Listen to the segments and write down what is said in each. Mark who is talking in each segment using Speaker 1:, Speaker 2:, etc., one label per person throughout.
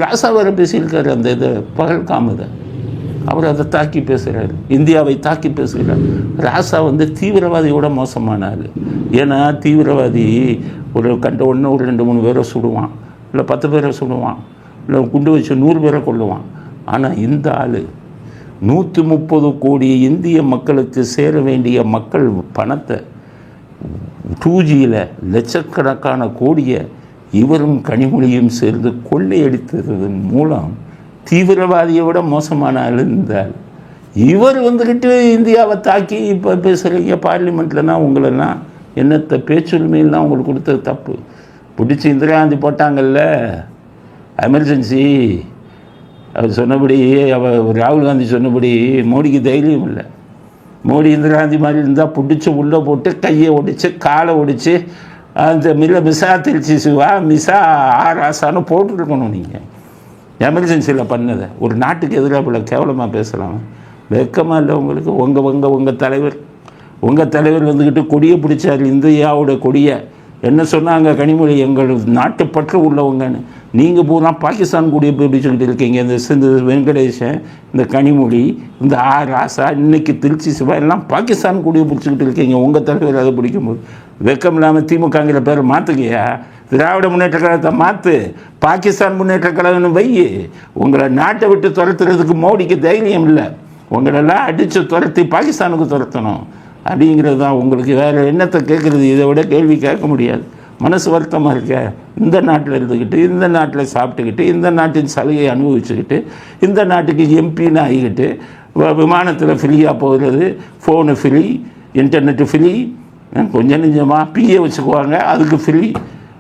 Speaker 1: ராசா வேறு பேசியிருக்காரு அந்த இதை பகல்காமதை. அவர் அதை தாக்கி பேசுகிறார், இந்தியாவை தாக்கி பேசுகிறார். ராசா தீவிரவாதியோட மோசமானார். ஏன்னா தீவிரவாதி ஒரு கண்ட ஒன்று ஒரு 2-3 பேரை சுடுவான், இல்லை 10 பேரை சுடுவான், இல்லை குண்டு வச்சு 100 பேரை கொள்ளுவான். ஆனால் இந்த ஆள் 130 கோடி இந்திய மக்களுக்கு சேர வேண்டிய மக்கள் பணத்தை 2Gயில் லட்சக்கணக்கான கோடியை இவரும் கனிமொழியும் சேர்ந்து கொள்ளையடித்ததன் மூலம் தீவிரவாதியை விட மோசமான ஆள் இருந்தால் இவர் இந்தியாவை தாக்கி இப்போ பேசுகிறீங்க பார்லிமெண்ட்லனா உங்களெல்லாம் என்னத்தை பேச்சுரிமையெல்லாம் உங்களுக்கு கொடுத்தது தப்பு. பிடிச்சி இந்திரா காந்தி போட்டாங்கல்ல எமர்ஜென்சி, அவர் சொன்னபடி ராகுல் காந்தி சொன்னபடி மோடிக்கு தைரியம் இல்லை. மோடி இந்திரா காந்தி மாதிரி இருந்தால் பிடிச்சி உள்ளே போட்டு கையை ஒடிச்சு காலை ஒடிச்சு அந்த மிசா திருச்சி சிவா மிசா ராசான்னு போட்டுருக்கணும். நீங்கள் எமர்ஜென்சியில் பண்ணதை ஒரு நாட்டுக்கு எதிராக இவ்வளோ கேவலமாக பேசலாம். வெக்கமாக இல்லை உங்களுக்கு? உங்கள் தலைவர் கொடியை பிடிச்சார், இந்தியாவோட கொடியை. என்ன சொன்னாங்க கனிமொழி, எங்கள் நாட்டுப்பற்று உள்ளவங்கன்னு. நீங்கள் பூரா பாகிஸ்தான் கொடியை பிடிச்சிக்கிட்டு இருக்கீங்க. இந்த வெங்கடேசன், இந்த கனிமொழி, இந்த ராசா, இன்னைக்கு திருச்சி சிவா எல்லாம் பாகிஸ்தான் கொடியை பிடிச்சிக்கிட்டு இருக்கீங்க. உங்கள் தலைவர் அதை பிடிக்கும்போது வெக்கம் இல்லாமல் திமுகங்கிற பேரை மாற்றுக்கையா? திராவிட முன்னேற்ற கழகத்தை மாற்று, பாகிஸ்தான் முன்னேற்ற கழகம்னு வை. உங்களை நாட்டை விட்டு துரத்துறதுக்கு மோடிக்கு தைரியம் இல்லை. உங்களெல்லாம் அடித்து துரத்தி பாகிஸ்தானுக்கு துரத்தணும் அப்படிங்கிறது தான் உங்களுக்கு. வேறு என்னத்தை கேட்குறது? இதை விட கேள்வி கேட்க முடியாது. மனசு வருத்தமாக இருக்க, இந்த நாட்டில் இருந்துக்கிட்டு, இந்த நாட்டில் சாப்பிட்டுக்கிட்டு, இந்த நாட்டின் சலுகையை அனுபவிச்சுக்கிட்டு, இந்த நாட்டுக்கு எம்பின்னு ஆகிக்கிட்டு, விமானத்தில் ஃப்ரீயாக போகிறது, ஃபோனு ஃப்ரீ, இன்டர்நெட்டு ஃப்ரீ, கொஞ்சம் நெஞ்சமாக பிஏ வச்சுக்குவாங்க, அதுக்கு ஃப்ரீ.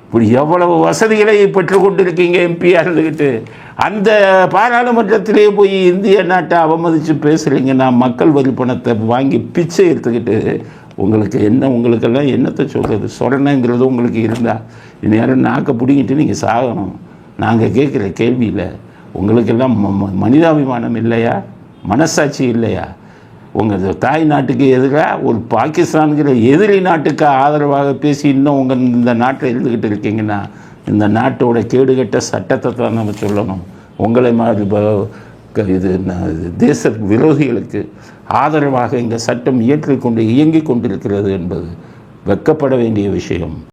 Speaker 1: இப்படி எவ்வளவு வசதிகளை பெற்றுக்கொண்டு இருக்கீங்க எம்பியாக இருந்துக்கிட்டு. அந்த பாராளுமன்றத்திலே போய் இந்திய நாட்டை அவமதித்து பேசுகிறீங்கன்னா, மக்கள் வரி பணத்தை வாங்கி பிச்சை எடுத்துக்கிட்டு உங்களுக்கெல்லாம் என்னத்தை சொல்கிறது? சொரணங்கிறது உங்களுக்கு இருந்தால் இந்நேரம் நாக்கை பிடிங்கிட்டு நீங்கள் சாகணும். நாங்கள் கேட்குற கேள்வியில் உங்களுக்கெல்லாம் மனிதாபிமானம் இல்லையா? மனசாட்சி இல்லையா? உங்கள் தாய் நாட்டுக்கு எதிராக ஒரு பாகிஸ்தான்கிற எதிரி நாட்டுக்கு ஆதரவாக பேசி இன்னும் இந்த நாட்டில் இருந்துக்கிட்டு இருக்கீங்கன்னா, இந்த நாட்டோட கேடுகட்ட சட்டத்தை தான் நம்ம சொல்லணும். உங்களை மாதிரி தேச விரோதிகளுக்கு ஆதரவாக இந்த சட்டம் இயற்றிக்கொண்டு இயங்கிக் கொண்டிருக்கிறது என்பது வெட்கப்பட வேண்டிய விஷயம்.